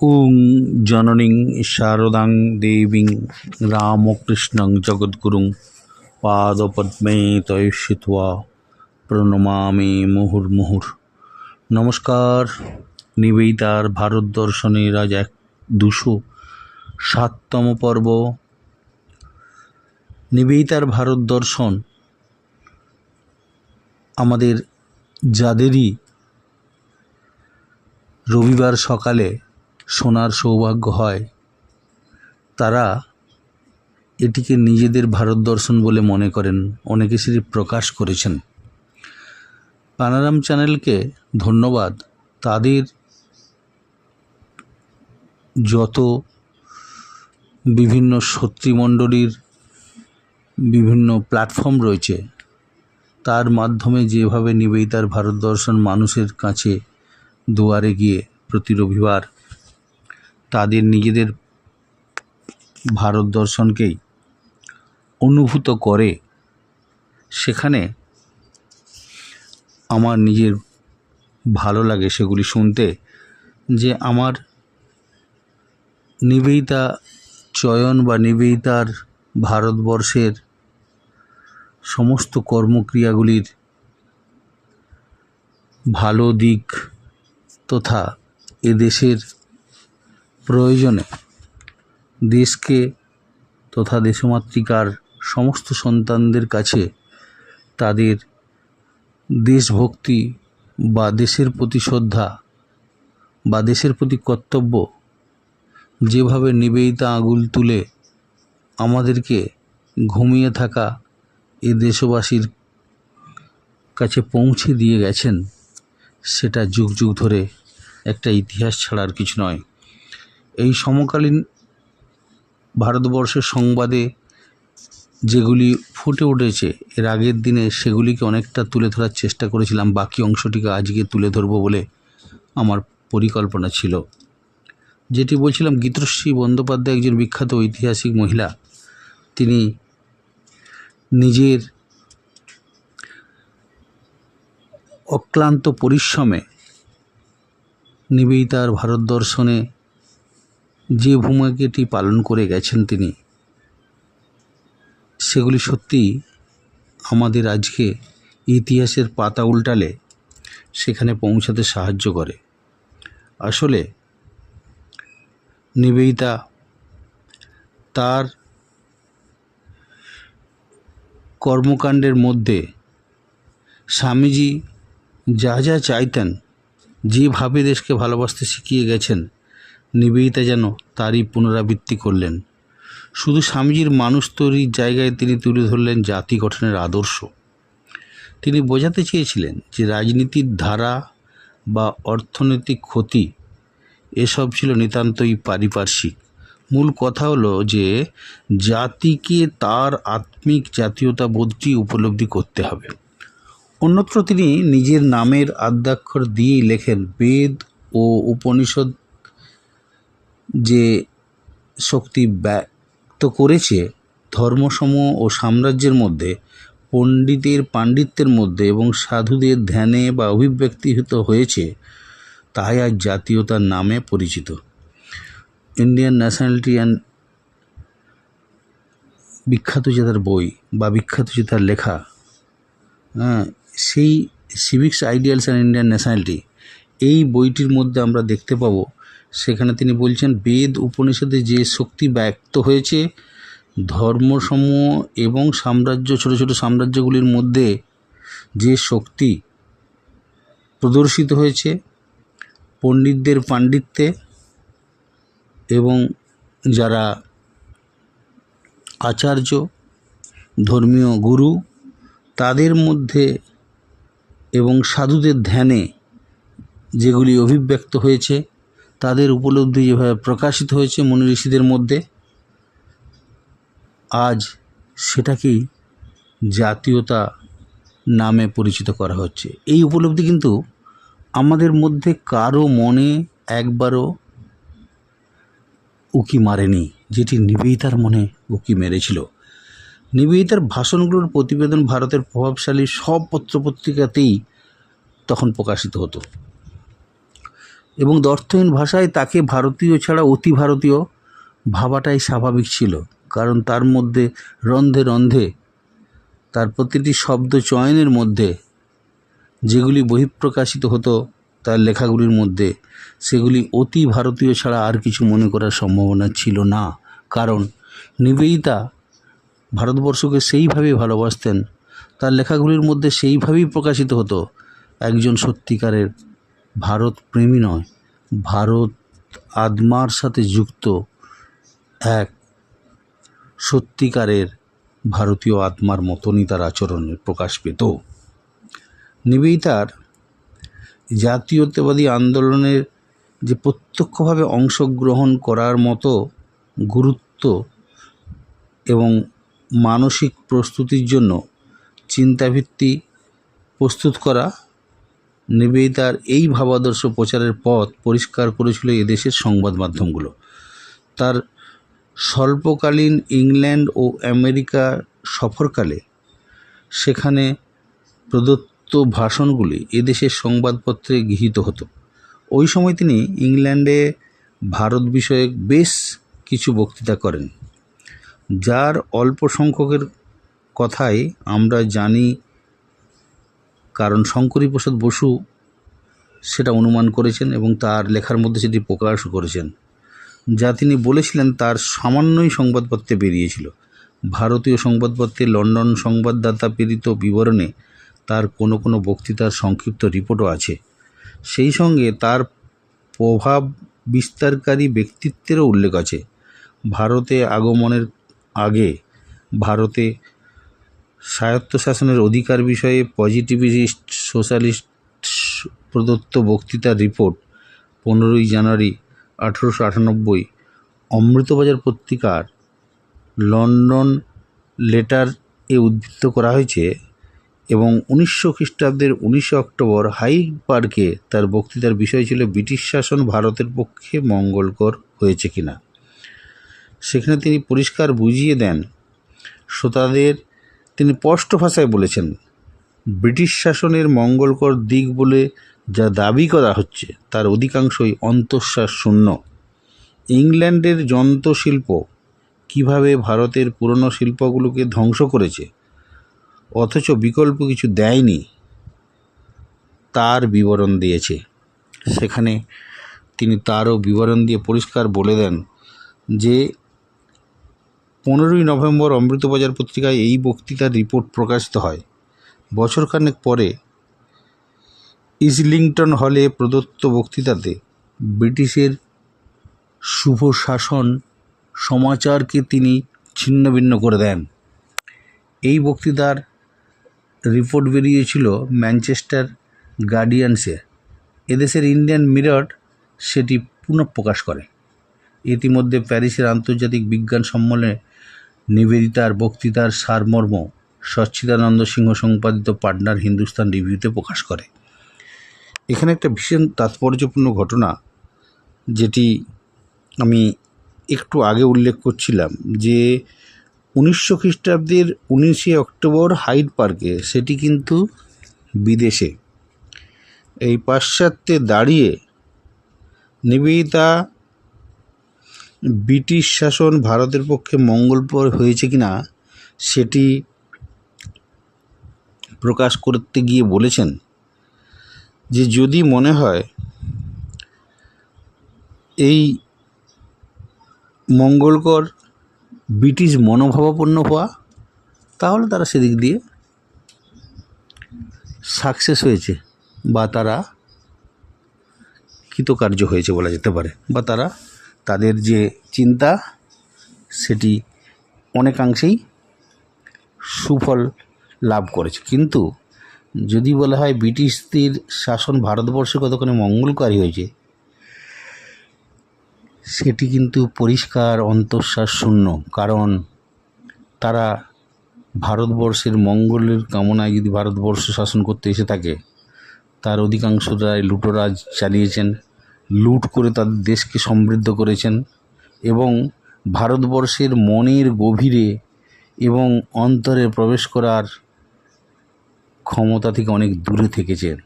ওং জননীং শারদাং দেবীং রামকৃষ্ণং জগদ্গুরুং পাদপদ্মে তয়স্যিত্বা প্রণমামি মুহুর্মুহুর। নমস্কার। নিবেদিতার ভারত দর্শনের আজ 207তম পর্ব। নিবেদিতার ভারত দর্শন আমাদের যাদেরই রবিবার সকালে শোনার সৌভাগ্য হয় তারা এটিকে নিজেদের ভারত দর্শন বলে মনে করেন, অনেকে সেটি প্রকাশ করেছেন। পানারাম চ্যানেলকে ধন্যবাদ। তাদের যত বিভিন্ন শত্রুমণ্ডলীর বিভিন্ন প্ল্যাটফর্ম রয়েছে তার মাধ্যমে যেভাবে নিবেদিতার ভারত দর্শন মানুষের কাছে দুয়ারে গিয়ে প্রতি রবিবার তাদের নিজেদের ভারত দর্শনকেই অনুভূত করে, সেখানে আমার নিজের ভালো লাগে সেগুলি শুনতে, যে আমার নিবেদিতা চয়ন বা নিবেদিতার ভারতবর্ষের সমস্ত কর্মক্রিয়াগুলির ভালো দিক তথা এদেশের প্রয়োজনে দেশকে তথা দেশমাতৃকার সমস্ত সন্তানদের কাছে তাদের দেশভক্তি বা দেশের প্রতি শ্রদ্ধা বা দেশের প্রতি কর্তব্য যেভাবে নিবেদিতা আঙুল তুলে আমাদেরকে ঘুমিয়ে থাকা এ দেশবাসীর কাছে পৌঁছে দিয়ে গেছেন, সেটা যুগ যুগ ধরে একটা ইতিহাস ছাড়ার কিছু নয়। এই সমকালীন ভারতবর্ষের সংবাদে যেগুলি ফুটে উঠেছে এর আগের দিনে সেগুলিকে অনেকটা তুলে ধরার চেষ্টা করেছিলাম, বাকি অংশটিকে আজকে তুলে ধরবো বলে আমার পরিকল্পনা ছিল। যেটি বলছিলাম, গীতশ্রী বন্দ্যোপাধ্যায় একজন বিখ্যাত ঐতিহাসিক মহিলা। তিনি নিজের অক্লান্ত পরিশ্রমে নিবেদিতার ভারত দর্শনে যে ভূমিকাটি পালন করে গেছেন তিনি, সেগুলি সত্যি আমাদের আজকে ইতিহাসের পাতা উল্টালে সেখানে পৌঁছাতে সাহায্য করে। আসলে নিবেদিতা তার কর্মকাণ্ডের মধ্যে স্বামীজি যা যা চাইতেন, যেভাবে দেশকে ভালোবাসতে শিখিয়ে গেছেন, নিবেদিতা যেন তারই পুনরাবৃত্তি করলেন। শুধু স্বামীজির মানুষ তৈরির জায়গায় তিনি তুলে ধরলেন জাতি গঠনের আদর্শ। তিনি বোঝাতে চেয়েছিলেন যে রাজনীতির ধারা বা অর্থনৈতিক ক্ষতি এসব ছিল নিতান্তই পারিপার্শ্বিক। মূল কথা হলো যে জাতিকে তার আত্মিক জাতীয়তাবোধটি উপলব্ধি করতে হবে। অন্যত্র তিনি নিজের নামের আদ্যাক্ষর দিয়েই লেখেন, বেদ ও উপনিষদ যে শক্তি ব্যক্ত করেছে ধর্মসমূহ ও সাম্রাজ্যের মধ্যে, পণ্ডিতের পাণ্ডিত্যের মধ্যে এবং সাধুদের ধ্যানে বা অভিব্যক্তিহিত হয়েছে, তাই আজ জাতীয়তার নামে পরিচিত। ইন্ডিয়ান ন্যাশনালিটি অ্যান্ড বিখ্যাত যে তার বই বা বিখ্যাত যে তার লেখা, সেই civics ideals and Indian nationality, এই বইটির মধ্যে আমরা দেখতে পাবো, সেখানে তিনি বলছেন বেদ উপনিষদে যে শক্তি ব্যক্ত হয়েছে ধর্মসমূহ এবং সাম্রাজ্য, ছোট ছোট সাম্রাজ্যগুলির মধ্যে যে শক্তি প্রদর্শিত হয়েছে পণ্ডিতদের পাণ্ডিত্যে এবং যারা আচার্য ধর্মীয় গুরু তাদের মধ্যে এবং সাধুদের ধ্যানে যেগুলি অভিব্যক্ত হয়েছে, তাদের উপলব্ধি যেভাবে প্রকাশিত হয়েছে মুনি ঋষিদের মধ্যে, আজ সেটাকেই জাতীয়তা নামে পরিচিত করা হচ্ছে। এই উপলব্ধি কিন্তু আমাদের মধ্যে কারো মনে একবারও উকি মারেনি, যেটি নিবেদিতার মনে উকি মেরেছিল। নিবেদিতার ভাষণগুলোর প্রতিবেদন ভারতের প্রভাবশালী সব পত্রপত্রিকাতেই তখন প্রকাশিত হতো। এবং অর্থহীন ভাষায় তাকে ভারতীয় ছাড়া অতি ভারতীয় ভাবাটাই স্বাভাবিক ছিল, কারণ তার মধ্যে রন্ধে রন্ধে তার প্রতিটি শব্দ চয়নের মধ্যে যেগুলি বহিঃপ্রকাশিত হতো তার লেখাগুলির মধ্যে, সেগুলি অতি ভারতীয় ছাড়া আর কিছু মনে করার সম্ভাবনা ছিল না। কারণ নিবেদিতা ভারতবর্ষকে সেইভাবেই ভালোবাসতেন, তার লেখাগুলির মধ্যে সেইভাবেই প্রকাশিত হতো একজন সত্যিকারের ভারত প্রেমী নয়, ভারত আত্মার সাথে যুক্ত এক সত্যিকারের ভারতীয় আত্মার মতনই তার আচরণের প্রকাশ পেত। নিবেদিতার জাতীয়তাবাদী আন্দোলনের যে প্রত্যক্ষভাবে অংশগ্রহণ করার মতো গুরুত্ব এবং মানসিক প্রস্তুতির জন্য চিন্তাভিত্তি প্রস্তুত করা, নিবেদিতার এই ভাবাদর্শ প্রচারের পথ পরিষ্কার করেছিল এদেশের সংবাদ মাধ্যমগুলো। তার স্বল্পকালীন ইংল্যান্ড ও আমেরিকা সফরকালে সেখানে প্রদত্ত ভাষণগুলি এদেশের সংবাদপত্রে গৃহীত হতো। ওই সময় তিনি ইংল্যান্ডে ভারত বিষয়ক বেশ কিছু বক্তৃতা করেন, যার অল্প সংখ্যকের কথাই আমরা জানি, কারণ শঙ্করী প্রসাদ বসু সেটা অনুমান করেছেন এবং তার লেখার মধ্যে সেটি প্রকাশ করেছেন। যা তিনি বলেছিলেন তার সামান্যই সংবাদপত্রে বেরিয়েছিল। ভারতীয় সংবাদপত্রে লন্ডন সংবাদদাতা প্রেরিত বিবরণে তার কোনো কোনো বক্তৃতার সংক্ষিপ্ত রিপোর্টও আছে। সেই সঙ্গে তার প্রভাব বিস্তারকারী ব্যক্তিত্বেরও উল্লেখ আছে। ভারতে আগমনের আগে ভারতে স্বায়ত্তশাসনের অধিকার বিষয়ে পজিটিভিস্ট সোশ্যালিস্ট প্রদত্ত বক্তৃতার রিপোর্ট 15ই জানুয়ারি 1898 অমৃতবাজার পত্রিকার লন্ডন লেটার এ উদ্ধৃত করা হয়েছে এবং 1900 খ্রিস্টাব্দের 19 অক্টোবর হাইড পার্কে তার বক্তৃতার বিষয় ছিল ব্রিটিশ শাসন ভারতের পক্ষে মঙ্গলকর হয়েছে কিনা। সেখানে তিনি পরিষ্কার বুঝিয়ে দেন শ্রোতাদের, তিনি স্পষ্ট ভাষায় বলেছেন, ব্রিটিশ শাসনের মঙ্গলকর দিক বলে যা দাবি করা হচ্ছে তার অধিকাংশই অন্তঃশ্বাস শূন্য। ইংল্যান্ডের যন্ত্রশিল্প কিভাবে ভারতের পুরনো শিল্পগুলোকে ধ্বংস করেছে অথচ বিকল্প কিছু দেয়নি তার বিবরণ দিয়েছে। সেখানে তিনি তারও বিবরণ দিয়ে পরিষ্কার বলে দেন যে 15ই নভেম্বর অমৃতবাজার পত্রিকায় এই বক্তৃতার রিপোর্ট প্রকাশিত হয়। বছরখানেক পরে ইসলিংটন হলে প্রদত্ত বক্তৃতাতে ব্রিটিশের শুভ শাসন সমাচারকে তিনি ছিন্নভিন্ন করে দেন। এই বক্তৃতার রিপোর্ট বেরিয়েছিল ম্যানচেস্টার গার্ডিয়ানসে। এদেশের ইন্ডিয়ান মিরর সেটি পুনঃপ্রকাশ করে। ইতিমধ্যে প্যারিসের আন্তর্জাতিক বিজ্ঞান সম্মেলনে নিবেদিতার বক্তৃতার সারমর্ম সচ্চিদানন্দ সিংহ সম্পাদিত পাটনার হিন্দুস্তান রিভিউতে প্রকাশ করে। এখানে একটা ভীষণ তাৎপর্যপূর্ণ ঘটনা, যেটি আমি একটু আগে উল্লেখ করছিলাম, যে 1900 খ্রিস্টাব্দের 19শে অক্টোবর হাইড পার্কে, সেটি কিন্তু বিদেশে। এই পাশ্চাত্যে দাঁড়িয়ে নিবেদিতা ব্রিটিশ শাসন ভারতের পক্ষে মঙ্গলকর হয়েছে কিনা সেটি প্রকাশ করতে গিয়ে বলেছেন যে যদি মনে হয় এই মঙ্গলকর ব্রিটিশ মনোভাবাপন্ন হওয়া, তাহলে তারা সেদিক দিয়ে সাকসেস হয়েছে বা তারা কৃতকার্য হয়েছে বলা যেতে পারে, বা তারা তাদের যে চিন্তা সেটি অনেকাংশেই সুফল লাভ করেছে। কিন্তু যদি বলা হয় ব্রিটিশদের শাসন ভারতবর্ষে কতখানি মঙ্গলকারী হয়েছে, সেটি কিন্তু পরিষ্কার অন্তঃশ্বাস শূন্য। কারণ তারা ভারতবর্ষের মঙ্গলের কামনায় যদি ভারতবর্ষ শাসন করতে এসে থাকে, তার অধিকাংশরাই লুটোরাজ চালিয়েছেন, লুট করে তাদের দেশকে সমৃদ্ধ করেছেন এবং ভারতবর্ষের মনের গভীরে এবং অন্তরে প্রবেশ করার ক্ষমতা থেকে অনেক দূরে থেকেছেন,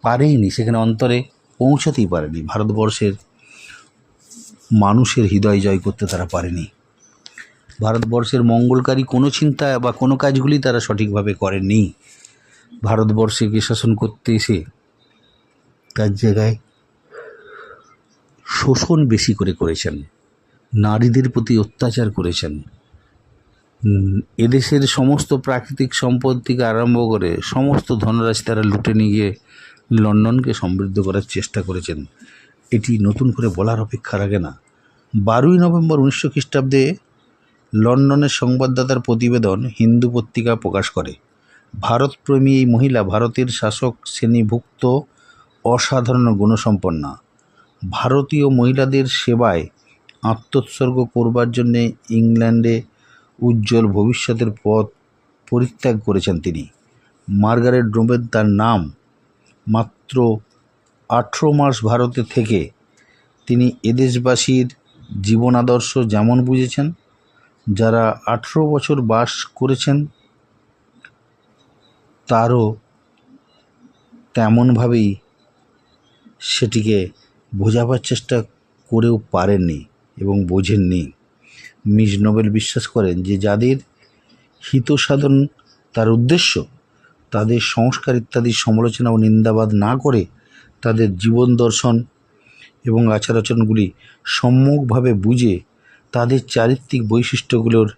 পারেইনি, সেখানে অন্তরে পৌঁছাতেই পারেনি। ভারতবর্ষের মানুষের হৃদয় জয় করতে তারা পারেনি। ভারতবর্ষের মঙ্গলকারী কোনো চিন্তা বা কোনো কাজগুলি তারা সঠিকভাবে করেননি। ভারতবর্ষকে শাসন করতে এসে তার জায়গায় শোষণ বেশি করেছেন, নারীদের প্রতি অত্যাচার করেছেন, এদেশের সমস্ত প্রাকৃতিক সম্পদ থেকে আরম্ভ করে সমস্ত ধনরাশি তারা লুটে নিয়ে গিয়ে লন্ডনকে সমৃদ্ধ করার চেষ্টা করেছেন। এটি নতুন করে বলার অপেক্ষা রাখে না। 12ই নভেম্বর 1900 খ্রিস্টাব্দে লন্ডনের সংবাদদাতার প্রতিবেদন হিন্দু পত্রিকা প্রকাশ করে, ভারতপ্রেমী এই মহিলা ভারতের শাসক শ্রেণীভুক্ত অসাধারণ গুণসম্পন্না। ভারতীয় মহিলাদের সেবায় আত্মোৎসর্গ করবার জন্যে ইংল্যান্ডে উজ্জ্বল ভবিষ্যতের পথ পরিত্যাগ করেছেন তিনি। মার্গারেট ড্রোবেন তার নাম। মাত্র 18 মাস ভারতে থেকে তিনি এদেশবাসীর জীবন আদর্শ যেমন বুঝেছেন, যারা 18 বছর বাস করেছেন তারও তেমনভাবেই সেটিকে বোঝাবার চেষ্টা করেও পারেননি এবং বোঝেননি। মিস নোবেল বিশ্বাস করেন যে যাদের হিত সাধন তার উদ্দেশ্য, তাদের সংস্কার ইত্যাদির সমালোচনা ও নিন্দাবাদ না করে তাদের জীবন দর্শন এবং আচার আচরণগুলি সম্যকভাবে বুঝে তাদের চারিত্রিক বৈশিষ্ট্যগুলোর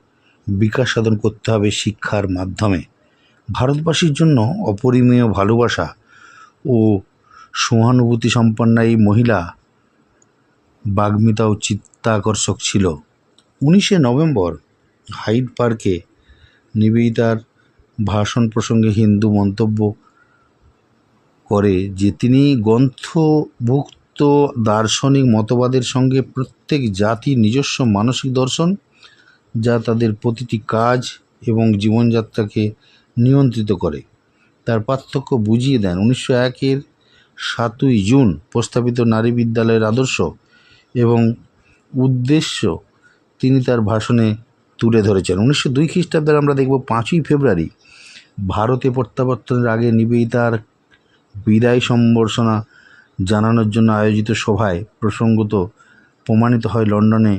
বিকাশ সাধন করতে হবে শিক্ষার মাধ্যমে। ভারতবাসীর জন্য অপরিমেয় ভালোবাসা ও সহানুভূতি সম্পন্ন এই মহিলা বাগ্মিতা ও চিত্তাকর্ষক ছিল। 19শে নভেম্বর হাইড পার্কে নিবেদিতার ভাষণ প্রসঙ্গে হিন্দু মন্তব্য করে যে তিনি গ্রন্থভুক্ত দার্শনিক মতবাদের সঙ্গে প্রত্যেক জাতির নিজস্ব মানসিক দর্শন, যা তাদের প্রতিটি কাজ এবং জীবনযাত্রাকে নিয়ন্ত্রিত করে, তার পার্থক্য বুঝিয়ে দেন। 1901-এর 7ই জুন প্রস্তাবিত নারী বিদ্যালয়ের আদর্শ এবং উদ্দেশ্য তিনি তার ভাষণে তুলে ধরেছেন। 1902 খ্রিস্টাব্দে আমরা দেখব 5ই ফেব্রুয়ারি ভারতে প্রত্যাবর্তনের আগে নিবেদিতার বিদায় সম্বর্ধনা জানানোর জন্য আয়োজিত সভায় প্রসঙ্গত প্রমাণিত হয় লন্ডনে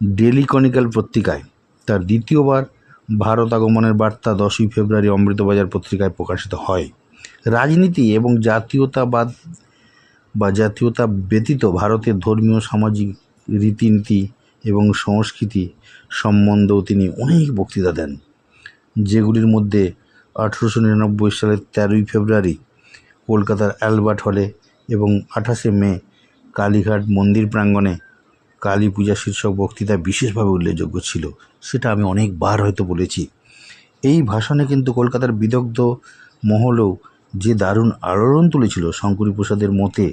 ডেলি ক্রনিকল পত্রিকায়। তার দ্বিতীয়বার ভারত আগমনের বার্তা 10ই ফেব্রুয়ারি অমৃতবাজার পত্রিকায় প্রকাশিত হয়। রাজনীতি এবং জাতীয়তাবাদ বা জাতীয়তা ব্যতীত ভারতের ধর্মীয় সামাজিক রীতিনীতি এবং সংস্কৃতি সম্বন্ধেও তিনি অনেক বক্তৃতা দেন, যেগুলির মধ্যে 1899 সালের 13ই ফেব্রুয়ারি কলকাতার অ্যালবার্ট হলে এবং 28শে মে কালীঘাট মন্দির প্রাঙ্গণে কালী পূজা শীর্ষক বক্তৃতা বিশেষভাবে উল্লেখযোগ্য ছিল। সেটা আমি অনেকবার হয়তো বলেছি। এই ভাষণে কিন্তু কলকাতার বিদগ্ধ মহলেও যে দারুণ আলোড়ন তুলেছিল, শঙ্করী প্রসাদের মতে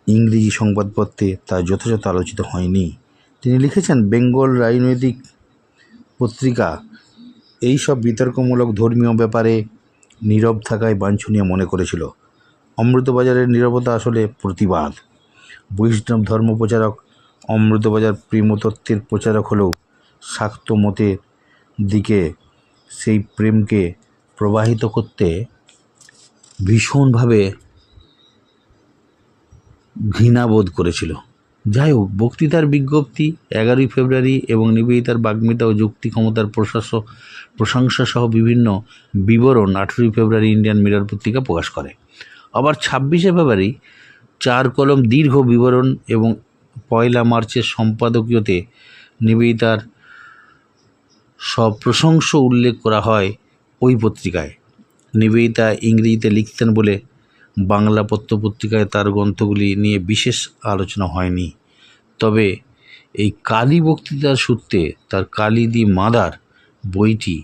ইংরেজি সংবাদপত্রে তা যথাযথ আলোচিত হয়নি। তিনি লিখেছেন, বেঙ্গল রাজনৈতিক পত্রিকা এই সব বিতর্কমূলক ধর্মীয় ব্যাপারে নীরব থাকায় বাঞ্ছনীয় মনে করেছিল। অমৃতবাজারের নীরবতা আসলে প্রতিবাদ। বৈষ্ণব ধর্ম প্রচারক অমৃতবাজার প্রেমতত্ত্বের প্রচারক হলেও শাক্ত মতের দিকে সেই প্রেমকে প্রবাহিত করতে ভীষণভাবে ঘৃণাবোধ করেছিল। যাই হোক, বক্তৃতার বিজ্ঞপ্তি 11ই ফেব্রুয়ারি এবং নিবেদিতার বাগ্মিতা ও যুক্তি ক্ষমতার প্রশংসা সহ বিভিন্ন বিবরণ 18ই ফেব্রুয়ারি ইন্ডিয়ান মিরর পত্রিকা প্রকাশ করে। আবার 26শে ফেব্রুয়ারি 4 কলম দীর্ঘ বিবরণ এবং 1 মার্চের সম্পাদকীয়তে নিবেদিতার সব প্রশংস উল্লেখ করা হয় ওই পত্রিকায়। নিবেদিতা ইংরেজিতে লিখতেন বলে বাংলা পত্রপত্রিকায় তার গ্রন্থগুলি নিয়ে বিশেষ আলোচনা হয়নি। তবে এই কালী বক্তৃতার সূত্রে তার কালী দি মাদার বইটি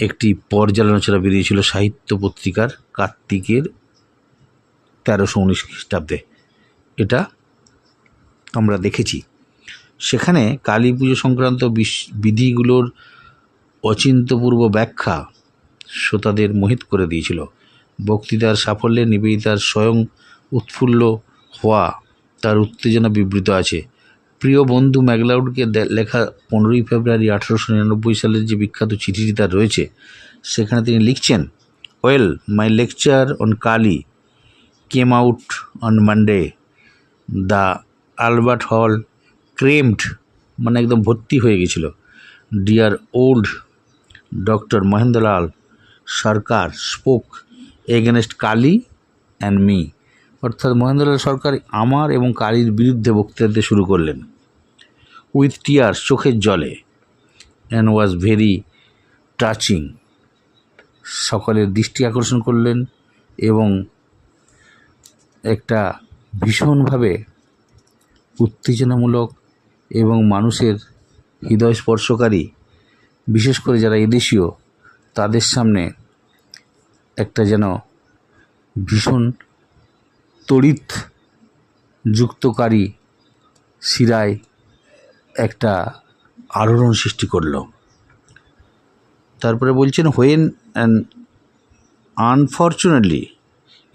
একটি পর্যালোচনা বেরিয়েছিল সাহিত্য পত্রিকার কার্তিকের 1319 খ্রিস্টাব্দে। এটা আমরা দেখেছি। সেখানে কালী পুজো সংক্রান্ত বিধিগুলোর অচিন্তপূর্ব ব্যাখ্যা শ্রোতাদের মোহিত করে দিয়েছিল। বক্তৃতার সাফল্যে নিবেদিতার স্বয়ং উৎফুল্ল হওয়া তার উত্তেজনা বিবৃত আছে। প্রিয় বন্ধু ম্যাকলাউডকে লেখা 15ই ফেব্রুয়ারি 1899 সালের যে বিখ্যাত চিঠিটি তার রয়েছে, সেখানে তিনি লিখছেন, well, my lecture on Kali came out on Monday. The Albert Hall crammed, মানে একদম ভর্তি হয়ে গেছিল। Dear old doctor Mahendralal Sarkar spoke against Kali and me. অর্থাৎ মহেন্দ্রলাল সরকার আমার এবং কালীর বিরুদ্ধে বক্তৃতা দিতে শুরু করলেন। উইথ টিয়ার্স, চোখের জলে, অ্যান্ড ওয়াজ ভেরি টাচিং, সকলের দৃষ্টি আকর্ষণ করলেন এবং একটা ভীষণভাবে উত্তেজনামূলক এবং মানুষের হৃদয় স্পর্শকারী, বিশেষ করে যারা এদেশীয় তাদের সামনে একটা যেন ভীষণ তড়িৎ যুক্তকারী শিরায় একটা আলোড়ন সৃষ্টি করল। তারপরে বলছেন, when and unfortunately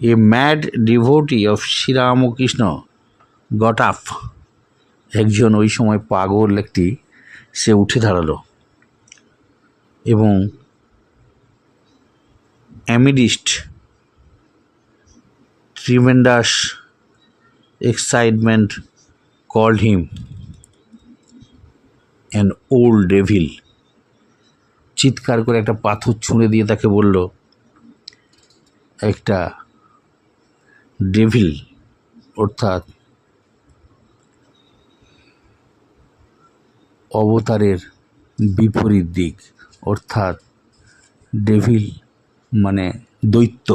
a mad devotee of Sri Ramakrishna got up, একজন ওই সময় পাগল একটি সে উঠে দাঁড়ালো এবং amidst tremendous excitement called him an old devil. চিৎকার করে একটা পাথর ছুঁড়ে দিয়ে তাকে বলল, একটা ডেভিল, অর্থাৎ অবতারের বিপরীত দিক, অর্থাৎ ডেভিল মানে দৈত্য।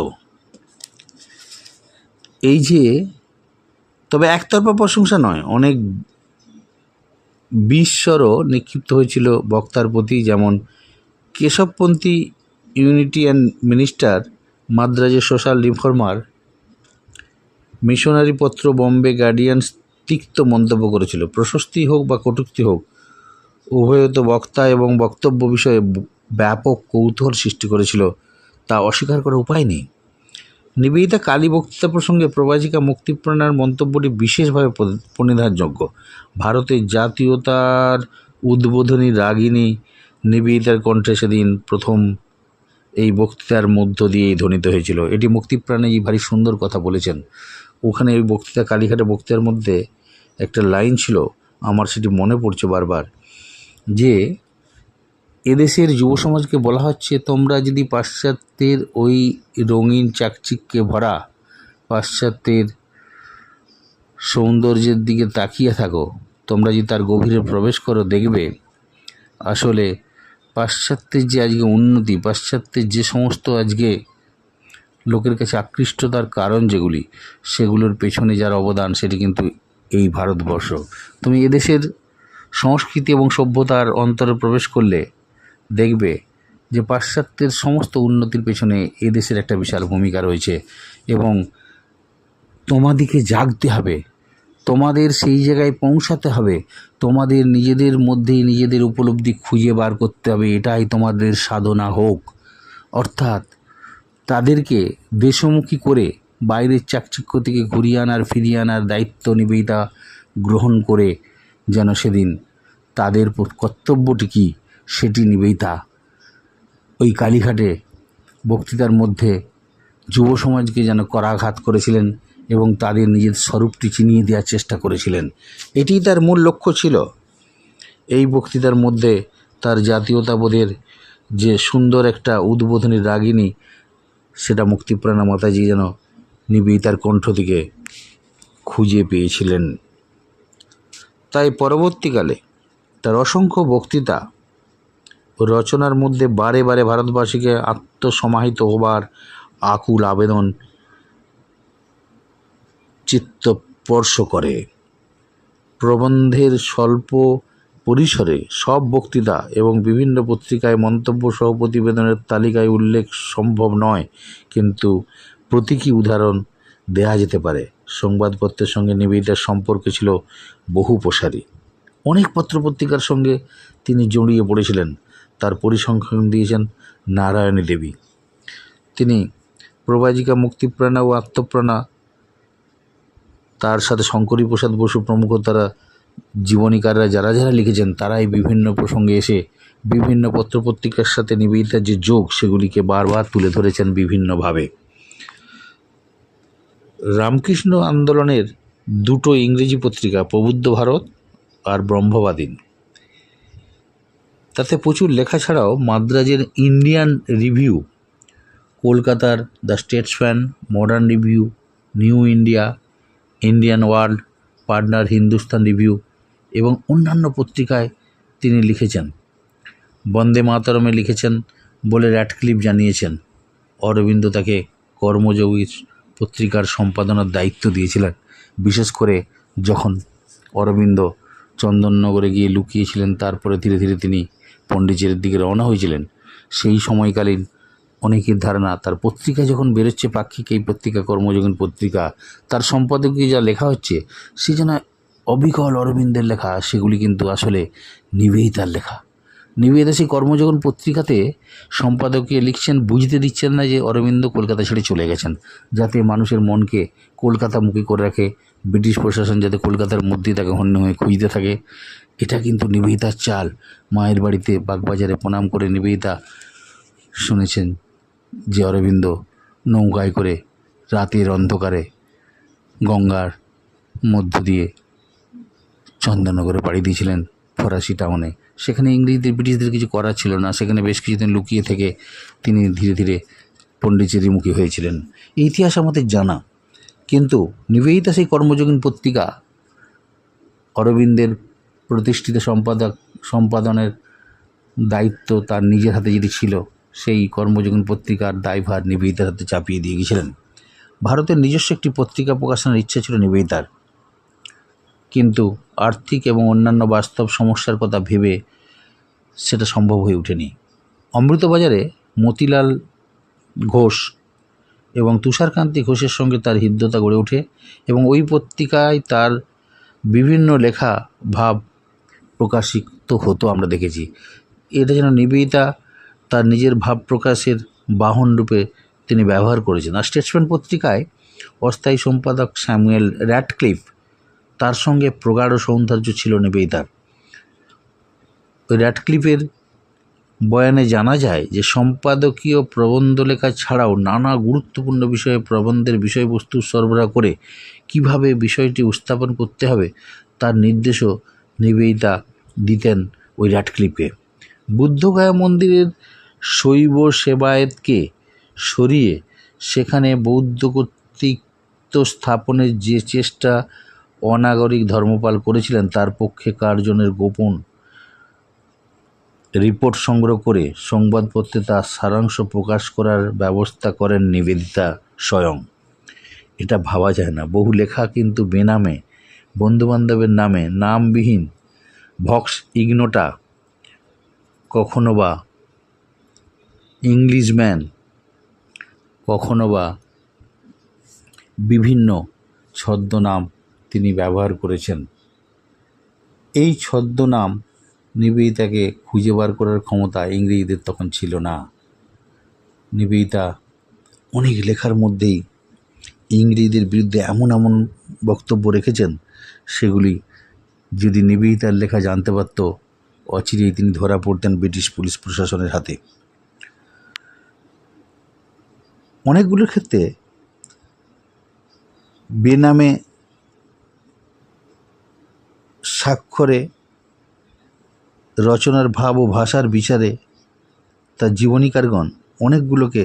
এই যে, তবে একতরফা প্রশংসা নয়, অনেক বিস্বরও নিক্ষিপ্ত হয়েছিল বক্তার প্রতি। যেমন কেশবপন্থী ইউনিটি অ্যান্ড মিনিস্টার, মাদ্রাজের সোশ্যাল রিফর্মার, মিশনারি পত্র, বম্বে গার্ডিয়ানস তিক্ত মন্তব্য করেছিল। প্রশস্তি হোক বা কটূক্তি হোক, উভয়ত বক্তা এবং বক্তব্য বিষয়ে ব্যাপক কৌতূহল সৃষ্টি করেছিল, তা অস্বীকার করার উপায় নেই। নিবেদিতা কালী বক্তৃতা প্রসঙ্গে প্রবাচিকা মুক্তিপ্রাণার মন্তব্যটি বিশেষভাবে প্রণিধানযোগ্য। ভারতের জাতীয়তার উদ্বোধনী রাগিনী নিবেদিতার কণ্ঠে সেদিন প্রথম এই বক্তৃতার মধ্য দিয়েই ধ্বনিত হয়েছিল। এটি মুক্তিপ্রাণেই ভারী সুন্দর কথা বলেছেন। ওখানে ওই বক্তৃতা, কালীঘাটের বক্তৃতার মধ্যে একটা লাইন ছিল, আমার সেটি মনে পড়ছে বারবার, যে এদেশের যুব সমাজকে বলা হচ্ছে, তোমরা যদি পাশ্চাত্যের ওই রঙিন চাকচিক্যে ভরা পাশ্চাত্যের সৌন্দর্যের দিকে তাকিয়ে থাকো, তোমরা যদি তার গভীরে প্রবেশ করো, দেখবে আসলে পাশ্চাত্যের যে আজকে উন্নতি, পাশ্চাত্যের যে সমস্ত আজকে লোকের কাছে আকৃষ্টতার কারণ যেগুলি, সেগুলোর পেছনে যার অবদান, সেটি কিন্তু এই ভারতবর্ষ। তুমি এদেশের সংস্কৃতি এবং সভ্যতার অন্তরে প্রবেশ করলে দেখবে যে পাশ্চাত্যের সমস্ত উন্নতির পেছনে এদেশের একটা বিশাল ভূমিকা রয়েছে এবং তোমাদিকে জাগতে হবে, তোমাদের সেই জায়গায় পৌঁছাতে হবে, তোমাদের নিজেদের মধ্যেই নিজেদের উপলব্ধি খুঁজে বার করতে হবে, এটাই তোমাদের সাধনা হোক। অর্থাৎ তাদেরকে দেশমুখী করে বাইরের চাকচিক্য থেকে ঘুরিয়ে আনার, ফিরিয়ে আনার দায়িত্ব নিবেদিতা গ্রহণ করে যেন সেদিন তাদের কর্তব্যটি কী সেটি নিবেদিতা ওই কালীঘাটে বক্তৃতার মধ্যে যুব সমাজকে যেন করাঘাত করেছিলেন এবং তাদের নিজের স্বরূপটি চিনিয়ে দেওয়ার চেষ্টা করেছিলেন। এটিই তার মূল লক্ষ্য ছিল। এই বক্তৃতার মধ্যে তার জাতীয়তাবোধের যে সুন্দর একটা উদ্বোধনী রাগিনী, সেটা মুক্তিপ্রাণা মাতাজি যেন নিবেদিতার কণ্ঠ থেকে খুঁজে পেয়েছিলেন। তাই পরবর্তীকালে তার অসংখ্য বক্তৃতা ও রচনার মধ্যে বারে বারে ভারতবাসীকে আত্মসমাহিত হবার আকুল আবেদন চিত্তস্পর্শ করে। প্রবন্ধের স্বল্প পরিসরে সব বক্তৃতা এবং বিভিন্ন পত্রিকায় মন্তব্য সহ প্রতিবেদনের তালিকায় উল্লেখ সম্ভব নয়, কিন্তু প্রতীকী উদাহরণ দেয়া যেতে পারে। সংবাদপত্রের সঙ্গে নিবেদিতার সম্পর্ক ছিল বহু প্রসারী। অনেক পত্রপত্রিকার সঙ্গে তিনি জড়িয়ে পড়েছিলেন। তার পরিসংখ্যান দিয়েছেন নারায়ণী দেবী। তিনি প্রবাচিকা মুক্তিপ্রাণা ও আত্মপ্রাণা, তার সাথে শঙ্করী প্রসাদ বসু প্রমুখ তারা জীবনীকাররা যারা যারা লিখেছেন, তারাই বিভিন্ন প্রসঙ্গে এসে বিভিন্ন পত্রপত্রিকার সাথে নিবেদিতার যে যোগ, সেগুলিকে বারবার তুলে ধরেছেন বিভিন্নভাবে। রামকৃষ্ণ আন্দোলনের দুটো ইংরেজি পত্রিকা, প্রবুদ্ধ ভারত আর ব্রহ্মবাদী, তাতে প্রচুর লেখা ছাড়াও মাদ্রাজের ইন্ডিয়ান রিভিউ, কলকাতার the Statesman, modern review, new India, Indian world, partner Hindustan review এবং অন্যান্য পত্রিকায় তিনি লিখেছেন। বন্দে মাতরমে লিখেছেন বলে র্যাডক্লিফ জানিয়েছেন। অরবিন্দ তাকে কর্মযোগী পত্রিকার সম্পাদনার দায়িত্ব দিয়েছিলেন, বিশেষ করে যখন অরবিন্দ চন্দননগরে গিয়ে লুকিয়েছিলেন, তারপরে ধীরে ধীরে তিনি পণ্ডিচেরির দিকে রওনা হয়েছিলেন। সেই সময়কালীন অনেকের ধারণা তার পত্রিকা যখন বেরোচ্ছে, পাক্ষিক এই পত্রিকা, কর্মযোগীন পত্রিকা, তার সম্পাদকীয় যা লেখা হচ্ছে সে যেন অবিকল অরবিন্দের লেখা, সেগুলি কিন্তু আসলে নিবেদিতার লেখা। নিবেদিতা সেই কর্মযোগন পত্রিকাতে সম্পাদকীয় লিখছেন, বুঝতে দিচ্ছেন না যে অরবিন্দ কলকাতা ছেড়ে চলে গেছেন, যাতে মানুষের মনকে কলকাতামুখী করে রাখে, ব্রিটিশ প্রশাসন যাতে কলকাতার মধ্যেই তাকে হন্য হয়ে খুঁজতে থাকে। এটা কিন্তু নিবেদিতার চাল। মায়ের বাড়িতে বাগবাজারে প্রণাম করে নিবেদিতা শুনেছেন যে অরবিন্দ নৌকায় করে রাতের অন্ধকারে গঙ্গার মধ্য দিয়ে চন্দননগরে পাড়ি দিয়েছিলেন, ফরাসি টাউনে। সেখানে ইংরেজদের, ব্রিটিশদের কিছু করার ছিল না, সেখানে বেশ কিছুদিন লুকিয়ে থেকে তিনি ধীরে ধীরে পণ্ডিচেরিমুখী হয়েছিলেন। এই ইতিহাস আমাদের জানা, কিন্তু নিবেদিতা সেই কর্মযোগীন পত্রিকা অরবিন্দের প্রতিষ্ঠিত সম্পাদনের দায়িত্ব তার নিজের হাতে যেটি ছিল, সেই কর্মযোগীন পত্রিকার দায়ভার নিবেদিতার হাতে চাপিয়ে দিয়ে গেছিলেন। ভারতের নিজস্ব একটি পত্রিকা প্রকাশনের ইচ্ছা ছিল নিবেদিতার, কিন্তু আর্থিক এবং অন্যান্য বাস্তব সমস্যার কথা ভেবে সেটা সম্ভব হয়ে ওঠেনি। অমৃতবাজারে মতিলাল ঘোষ এবং তুষারকান্তি ঘোষের সঙ্গে তার হৃদ্যতা গড়ে ওঠে এবং ওই পত্রিকায় তার বিভিন্ন লেখা ভাব প্রকাশিত হতো, আমরা দেখেছি। এটা যেন নিবেদিতা তার নিজের ভাব প্রকাশের বাহন রূপে তিনি ব্যবহার করেছেন। আর স্টেটসম্যান পত্রিকায় অস্থায়ী সম্পাদক স্যামুয়েল র্যাডক্লিফ, তার সঙ্গে প্রগাঢ় সৌন্দর্য ছিল নিবেদিতার। ওই র্যাডক্লিফের বয়ানে জানা যায় যে সম্পাদকীয় প্রবন্ধ লেখা ছাড়াও নানা গুরুত্বপূর্ণ বিষয়ে প্রবন্ধের বিষয়বস্তু সরবরাহ করে কিভাবে বিষয়টি উপস্থাপন করতে হবে তার নির্দেশও নিবেদিতা দিতেন ওই র্যাডক্লিফকে। বুদ্ধগয়া মন্দিরের শৈব সেবায়েতকে সরিয়ে সেখানে বৌদ্ধ কর্তৃত্ব স্থাপনের যে চেষ্টা অনাগরিক ধর্মপাল করেছিলেন, তার পক্ষে কার্জনের গোপন রিপোর্ট সংগ্রহ করে সংবাদপত্রে তার সারাংশ প্রকাশ করার ব্যবস্থা করেন নিবেদিতা স্বয়ং। এটা ভাবা যায় না। বহু লেখা কিন্তু বেনামে, বন্ধুবান্ধবের নামে, নামবিহীন, ভক্স ইগনোটা, কখনো বা ইংলিশম্যান, কখনো বা বিভিন্ন ছদ্মনাম তিনি ব্যবহার করেছেন। এই ছদ্মনাম নিবেদিতাকে খুঁজে বার করার ক্ষমতা ইংরেজদের তখন ছিল না। নিবেদিতা অনেক লেখার মধ্যেই ইংরেজদের বিরুদ্ধে এমন এমন বক্তব্য রেখেছেন, সেগুলি যদি নিবেদিতার লেখা জানতে পারত, অচিরেই তিনি ধরা পড়তেন ব্রিটিশ পুলিশ প্রশাসনের হাতে। অনেকগুলোর ক্ষেত্রে বেনামে স্বাক্ষরে রচনার ভাব ও ভাষার বিচারে তার জীবনীকারগণ অনেকগুলোকে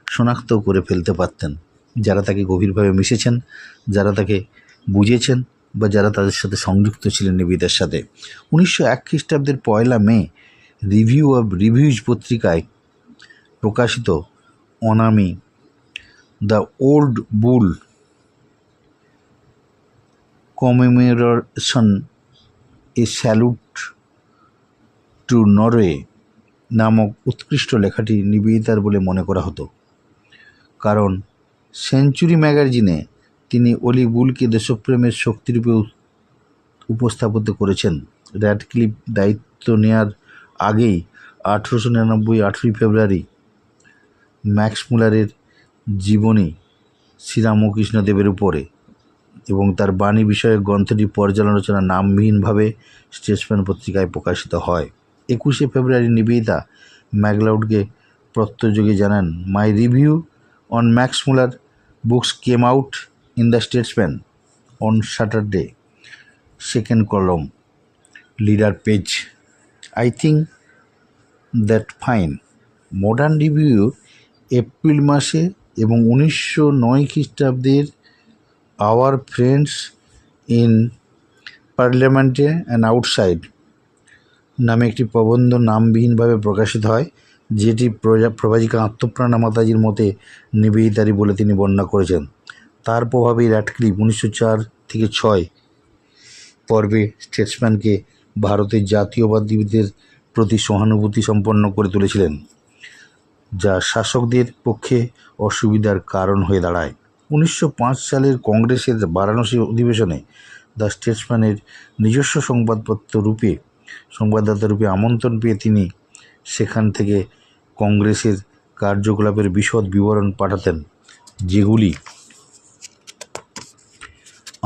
শনাক্ত করে ফেলতে পারতেন, যারা তাকে গভীরভাবে মিশেছেন, যারা তাকে বুঝেছেন বা যারা তাদের সাথে সংযুক্ত ছিলেন নিবেদিতার সাথে। 1901 খ্রিস্টাব্দের 1 মে রিভিউ অব রিভিউজ পত্রিকায় প্রকাশিত অনামি the Old Bull commemoration a salute to Norway নামক উৎকৃষ্ট লেখাটি নিবেদিতার বলে মনে করা হতো, কারণ সেঞ্চুরি ম্যাগাজিনে তিনি অলি বুলকে দেশপ্রেমের শক্তিরূপে উপস্থাপিত করেছেন। র্যাডক্লিফ দায়িত্ব নেয়ার আগেই 1899 8ই ফেব্রুয়ারি ম্যাক্সমূলারের জীবনী শ্রীরামকৃষ্ণদেবের উপরে এবং তার বাণী বিষয়ক গ্রন্থটি পর্যালোচনা নামবিহীনভাবে স্টেটসম্যান পত্রিকায় প্রকাশিত হয়। 21শে ফেব্রুয়ারি নিবেদিতা ম্যাকলাউডকে পত্রযোগে জানান, my review on Max Muller books came out in the Statesman on Saturday, second column, leader page. I think that fine. Modern review April মাসে এবং 1909 খ্রিস্টাব্দের আওয়ার ফ্রেন্ডস ইন পার্লামেন্টে অ্যান্ড আউটসাইড নামে একটি প্রবন্ধ নামবিহীনভাবে প্রকাশিত হয়, যেটি প্রভাজিকা আত্মপ্রাণা মাতাজির মতে নিবেদিতারই বলে তিনি বর্ণনা করেছেন। তার প্রভাবেই র্যাডক্লিফ 1904 থেকে 6 পর্বে স্টেটসম্যানকে ভারতের জাতীয়বাদীদের প্রতি সহানুভূতি সম্পন্ন করে তুলেছিলেন, যা শাসকদের পক্ষে অসুবিধার কারণ হয়ে দাঁড়ায়। 1905 সালের কংগ্রেসের বারাণসী অধিবেশনে দ্য স্টেটসম্যানের নিজস্ব সংবাদদাতা রূপে আমন্ত্রণ পেয়ে তিনি সেখান থেকে কংগ্রেসের কার্যকলাপের বিশদ বিবরণ পাঠাতেন, যেগুলি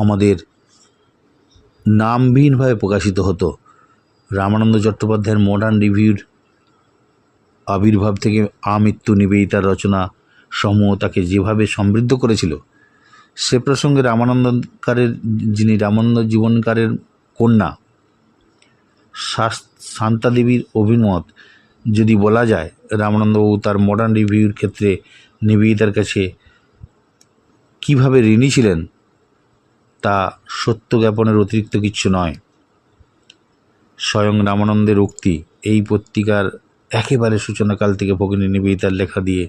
আমাদের নামবিহীনভাবে প্রকাশিত হতো। রামানন্দ চট্টোপাধ্যায়ের মডার্ন রিভিউর আবির্ভাব থেকে আমৃত্যু নিবেদিতার রচনা সমূহ তাকে যেভাবে সমৃদ্ধ করেছিল, সে প্রসঙ্গে যিনি রামানন্দ জীবনকারের কন্যা শান্তা দেবীর অভিমত যদি বলা যায়, রামানন্দবাবু তার মডার্ন রিভিউর ক্ষেত্রে নিবেদিতার কাছে কীভাবে ঋণী ছিলেন তা সত্য জ্ঞাপনের অতিরিক্ত কিছু নয়। স্বয়ং রামানন্দের উক্তি এই পত্রিকার একেবারে সূচনাকাল থেকে ভগিনী নিবেদিতার লেখা দিয়ে,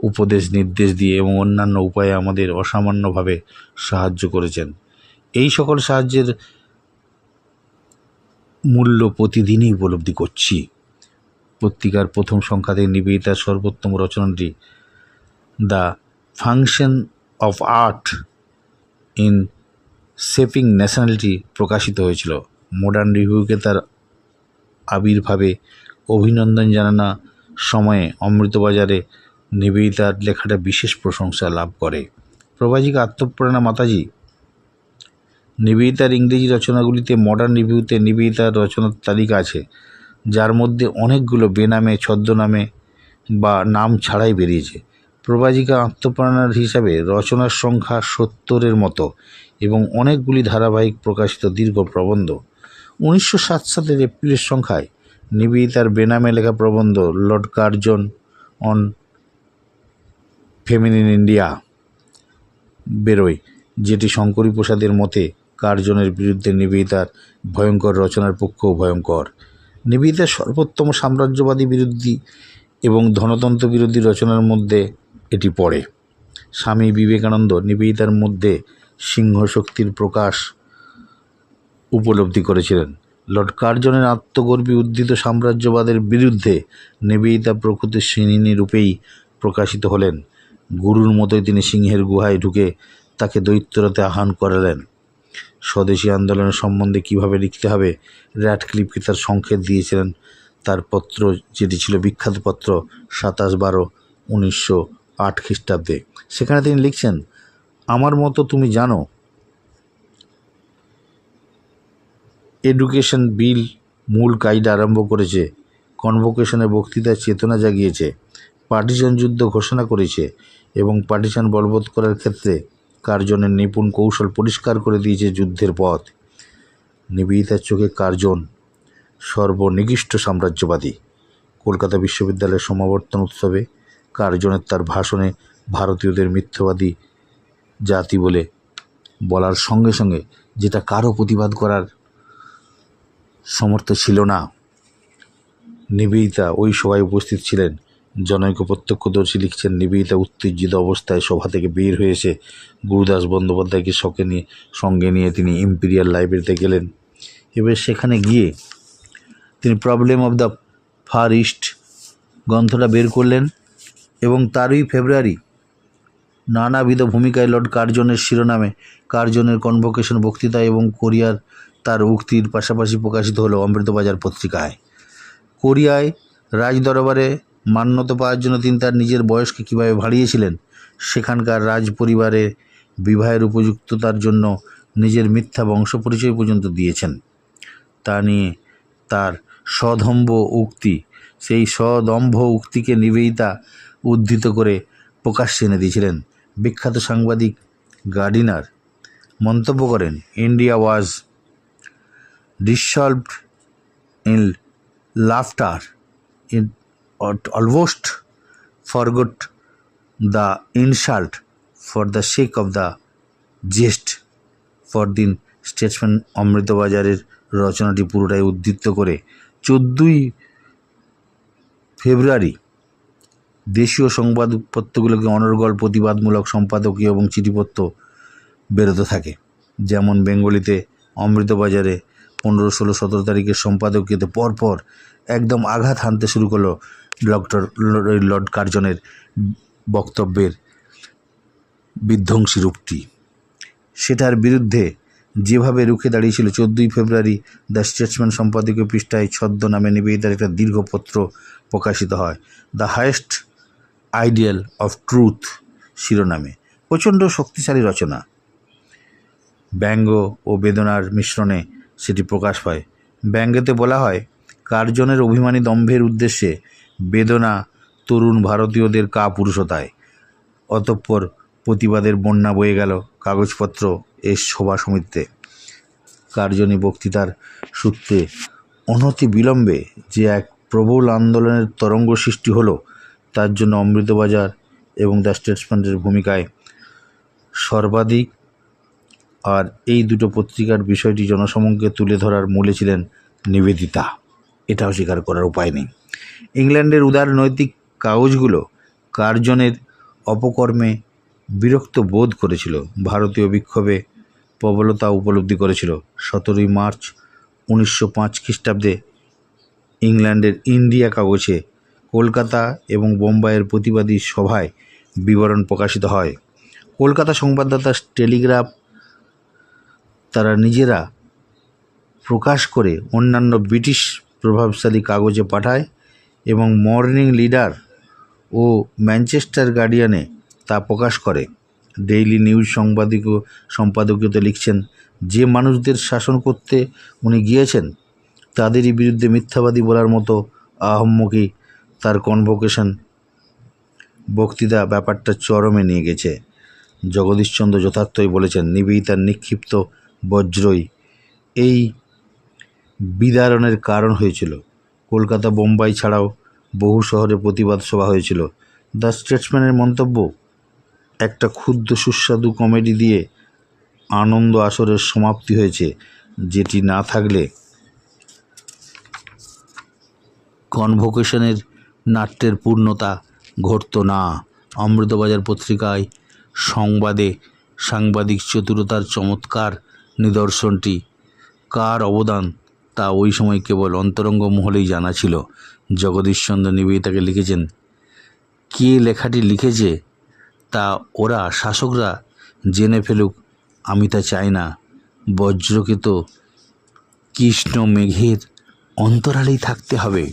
উপদেশ নির্দেশ দিয়ে এবং অন্যান্য উপায়ে আমাদের অসামান্যভাবে সাহায্য করেছেন। এই সকল সাহায্যের মূল্য প্রতিদিনই উপলব্ধি করছি। পত্রিকার প্রথম সংখ্যা থেকে নিবেদিতার সর্বোত্তম রচনাটি the function of art in shaping nationality প্রকাশিত হয়েছিল। মডার্ন রিভিউকে তার আবির্ভাবে অভিনন্দন জানানো সময়ে অমৃতবাজারে নিবেদিতার লেখাটা বিশেষ প্রশংসা লাভ করে। প্রভাজিকা আত্মপ্রাণা মাতাজি নিবেদিতার ইংরেজি রচনাগুলিতে মডার্ন রিভিউতে নিবেদিতার রচনার তালিকা আছে, যার মধ্যে অনেকগুলো বেনামে, ছদ্মনামে বা নাম ছাড়াই বেরিয়েছে। প্রভাজিকা আত্মপ্রাণার হিসাবে রচনার সংখ্যা 70-এর মতো এবং অনেকগুলি ধারাবাহিক প্রকাশিত দীর্ঘ প্রবন্ধ। 1907 সালের এপ্রিলের সংখ্যায় নিবেদিতার বেনামে লেখা প্রবন্ধ Lord Curzon on feminine India বেরোয়, যেটি শঙ্করী প্রসাদের মতে কার্জনের বিরুদ্ধে নিবেদিতার ভয়ঙ্কর রচনার পক্ষেও ভয়ঙ্কর। নিবেদিতার সর্বোত্তম সাম্রাজ্যবাদী বিরোধী এবং ধনতন্ত্র বিরোধী রচনার মধ্যে এটি পড়ে। স্বামী বিবেকানন্দ নিবেদিতার মধ্যে সিংহশক্তির প্রকাশ উপলব্ধি করেছিলেন। লর্ড কার্জনের আত্মগর্বী উদ্ধৃত সাম্রাজ্যবাদের বিরুদ্ধে নিবেদিতা প্রকৃত সিংহিনী রূপেই প্রকাশিত হলেন। গুরুর মতোই তিনি সিংহের গুহায় ঢুকে তাকে দৈত্যরথে আহ্বান করালেন। স্বদেশী আন্দোলনের সম্বন্ধে কীভাবে লিখতে হবে র্যাডক্লিফকে তার সংকেত দিয়েছিলেন তার পত্র, যেটি ছিল বিখ্যাত পত্র 27/12/1908 খ্রিস্টাব্দে। সেখানে তিনি লিখছেন, আমার মতো তুমি জানো, এডুকেশন বিল মূল কাজটা আরম্ভ করেছে, কনভোকেশনে বক্তৃতার চেতনা জাগিয়েছে, পার্টিশন যুদ্ধ ঘোষণা করেছে এবং পার্টিশন বলবৎ করার ক্ষেত্রে কার্জনের নিপুণ কৌশল পরিষ্কার করে দিয়েছে যুদ্ধের পথ। নিবেদিতার চোখে কার্জন সর্বনিকৃষ্ট সাম্রাজ্যবাদী। কলকাতা বিশ্ববিদ্যালয়ের সমাবর্তন উৎসবে কার্জনের তার ভাষণে ভারতীয়দের মিথ্যাবাদী জাতি বলে বলার সঙ্গে সঙ্গে, যেটা কারো প্রতিবাদ করার সমর্থ ছিল না। নিবেদিতা ওই সভায় উপস্থিত ছিলেন। জনৈক প্রত্যক্ষদর্শী লিখছেন, নিবেদিতা উত্তেজিত অবস্থায় সভা থেকে বের হয়েছে। গুরুদাস বন্দ্যোপাধ্যায়কে সঙ্গে নিয়ে তিনি ইম্পিরিয়াল লাইব্রেরিতে গেলেন। এবার সেখানে গিয়ে তিনি problem of the Far East গ্রন্থটা বের করলেন এবং 13 ফেব্রুয়ারি নানাবিধ ভূমিকায় লর্ড কার্জনের শিরোনামে কার্জনের কনভোকেশন বক্তৃতা এবং কোরিয়ার তার উক্তির পাশাপাশি প্রকাশিত হলো অমৃতবাজার পত্রিকায়। কোরিয়ায় রাজদরবারে মান্যতা পাওয়ার জন্য তিনি তার নিজের বয়সকে কীভাবে বাড়িয়েছিলেন, সেখানকার রাজ পরিবারে বিবাহের উপযুক্ততার জন্য নিজের মিথ্যা বংশ পরিচয় পর্যন্ত দিয়েছেন, তা নিয়ে তার সেই সদম্ভ উক্তিকে নিবেদিতা উদ্ধৃত করে প্রকাশ্যে এনে দিয়েছিলেন। বিখ্যাত সাংবাদিক গার্ডিনার মন্তব্য করেন, India was dissolved in laughter. It almost forgot the insult for the sake of the jest. পরদিন স্টেটসম্যান অমৃতবাজারের রচনাটি পুরোটাই উদ্ধৃত করে 14ই ফেব্রুয়ারি দেশীয় সংবাদপত্রগুলোকে অনর্গল প্রতিবাদমূলক সম্পাদকীয় এবং চিঠিপত্র বেরোতে থাকে। যেমন বেঙ্গলিতে অমৃতবাজারে 15, 16, 17 তারিখের সম্পাদকীয়তে পরপর একদম আঘাত হানতে শুরু করলো লর্ড কার্জনের বক্তব্যের বিধ্বংসী রূপটি। সেটার বিরুদ্ধে যেভাবে রুখে দাঁড়িয়েছিল 14ই ফেব্রুয়ারি দ্য স্টেটসম্যান সম্পাদকীয় পৃষ্ঠায় ছদ্মনামে নিবেদিতার একটা দীর্ঘ পত্র প্রকাশিত হয়, the highest ideal of truth শিরোনামে। প্রচণ্ড শক্তিশালী রচনা, ব্যঙ্গ ও বেদনার মিশ্রণে সেটি প্রকাশ পায়। ব্যঙ্গেতে বলা হয়, কার্জনের অভিমানী দম্ভের উদ্দেশ্যে বেদনা তরুণ ভারতীয়দের কাপুরুষতায়। অতঃপর প্রতিবাদের বন্যা বয়ে গেল কাগজপত্র এর সভা সমিতিতে। কার্জনী বক্তৃতার সূত্রে অনতি বিলম্বে যে এক প্রবল আন্দোলনের তরঙ্গ সৃষ্টি হলো, তার জন্য অমৃতবাজার এবং দ্য স্টেটসম্যানের ভূমিকায় সর্বাধিক। আর এই দুটো পত্রিকার বিষয়টি জনসমক্ষে তুলে ধরার মূলে ছিলেন নিবেদিতা, এটাও স্বীকার করার উপায় নেই। ইংল্যান্ডের উদার নৈতিক কাগজগুলো কার্জনের অপকর্মে বিরক্ত বোধ করেছিল, ভারতীয় বিক্ষোভে প্রবলতা উপলব্ধি করেছিল। 17ই মার্চ 1905 খ্রিস্টাব্দে ইংল্যান্ডের ইন্ডিয়া কাগজে কলকাতা এবং বোম্বাইয়ের প্রতিবাদী সভায় বিবরণ প্রকাশিত হয়। কলকাতা সংবাদদাতা টেলিগ্রাফ তারা নিজেরা প্রকাশ করে অন্যান্য ব্রিটিশ প্রভাবশালী কাগজে পাঠায় এবং মর্নিং লিডার ও ম্যানচেস্টার গার্ডিয়ানে তা প্রকাশ করে। ডেইলি নিউজ সম্পাদকীয়তে লিখছেন, যে মানুষদের শাসন করতে উনি গিয়েছেন তাদেরই বিরুদ্ধে মিথ্যাবাদী বলার মতো আহম্মকি তার কনভোকেশন বক্তৃতা ব্যাপারটা চরমে নিয়ে গেছে। জগদীশচন্দ্র যথার্থই বলেছেন, নিবেদিতার নিক্ষিপ্ত বজ্রই এই বিদারণের কারণ হয়েছিল। কলকাতা, বোম্বাই ছাড়াও বহু শহরে প্রতিবাদ সভা হয়েছিল। দ্য স্টেটসম্যানের মন্তব্য, একটা ক্ষুদ্র সুস্বাদু কমেডি দিয়ে আনন্দ আসরের সমাপ্তি হয়েছে, যেটি না থাকলে কনভোকেশনের নাট্যের পূর্ণতা ঘটত না। অমৃতবাজার পত্রিকায় সাংবাদিক চতুরতার চমৎকার নিদর্শনটি কার অবদান তা ওই সময় কেবল অন্তরঙ্গ মহলেই জানা ছিল। জগদীশচন্দ্র নিবেদিতাকে লিখেছেন, কে লেখাটি লিখেছে তা ওরা শাসকরা জেনে ফেলুক, আমি তা চাই না। বজ্রকে তো কৃষ্ণ মেঘের অন্তরালেই থাকতে হবে।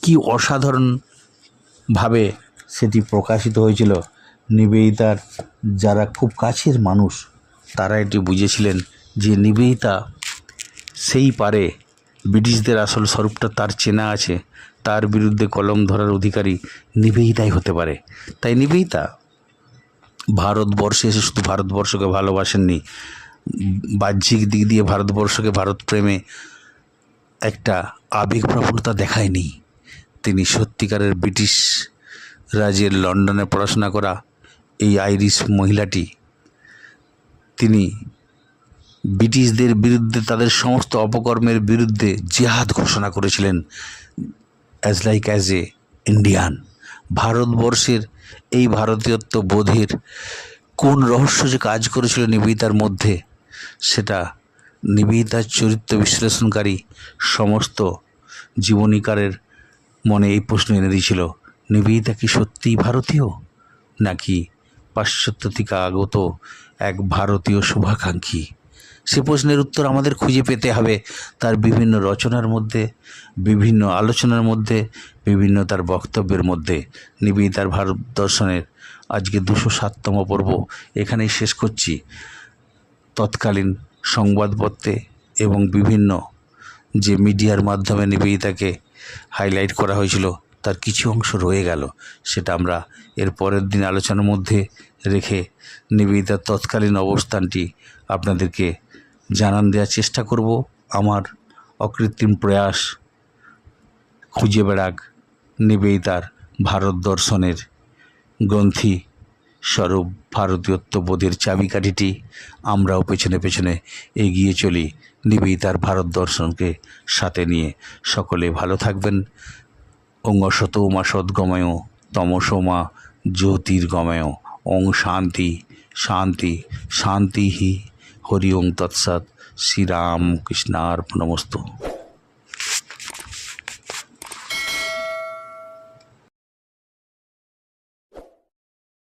কি অসাধারণভাবে সেটি প্রকাশিত হয়েছিল। নিবেদিতার যারা খুব কাছের মানুষ তারা এটি বুঝেছিলেন যে নিবেদিতা সেই পারে, ব্রিটিশদের আসল স্বরূপটা তার চেনা আছে, তার বিরুদ্ধে কলম ধরার অধিকারী নিবেদিতাই হতে পারে। তাই নিবেদিতা ভারতবর্ষে এসে শুধু ভারতবর্ষকে ভালোবাসেননি, বাহ্যিক দিক দিয়ে ভারতবর্ষকে ভারতপ্রেমে একটা আবেগপ্রবণতা দেখায়নি। তিনি সত্যিকারের ব্রিটিশ রাজের লন্ডনে পড়াশোনা করা এই আইরিশ মহিলাটি, তিনি ব্রিটিশদের বিরুদ্ধে, তাদের সমস্ত অপকর্মের বিরুদ্ধে জিহাদ ঘোষণা করেছিলেন অ্যাজ এ ইন্ডিয়ান। ভারতবর্ষের এই ভারতীয়ত্ব বোধের কোন রহস্য যে কাজ করেছিল নিবেদিতার মধ্যে, সেটা নিবেদিতার চরিত্র বিশ্লেষণকারী সমস্ত জীবনীকারের মনে এই প্রশ্ন এনে দিয়েছিল, নিবেদিতা কি সত্যিই ভারতীয় নাকি পাশ্চাত্য থেকে আগত এক ভারতীয় শুভাকাঙ্ক্ষী? সে প্রশ্নের উত্তর আমাদের খুঁজে পেতে হবে তার বিভিন্ন রচনার মধ্যে, বিভিন্ন আলোচনার মধ্যে, বিভিন্ন তার বক্তব্যের মধ্যে। নিবেদিতার ভারত দর্শনের আজকে 207তম পর্ব এখানেই শেষ করছি। তৎকালীন সংবাদপত্রে এবং বিভিন্ন যে মিডিয়ার মাধ্যমে নিবেদিতাকে হাইলাইট করা হয়েছিল, তার কিছু অংশ রয়ে গেল, সেটা আমরা এর পরের দিন আলোচনার মধ্যে রেখে নিবেদিতার তৎকালীন অবস্থানটি আপনাদেরকে জানান দেওয়ার চেষ্টা করব। আমার অকৃত্রিম প্রয়াস খুঁজে বেড়াক নিবেদিতার ভারত দর্শনের গ্রন্থি স্বরূপ ভারতীয়ত্ববোধের চাবিকাঠিটি। আমরাও পেছনে পেছনে এগিয়ে চলি নিবেদিতার ভারত দর্শনকে সাথে নিয়ে। সকলে ভালো থাকবেন। ওং অসতো মা সদ্গময় তমসো মা জ্যোতির্গময়। ওং শান্তি শান্তি শান্তি। হরি ওং তৎসৎ। শ্রীরামকৃষ্ণার্পণমস্তু।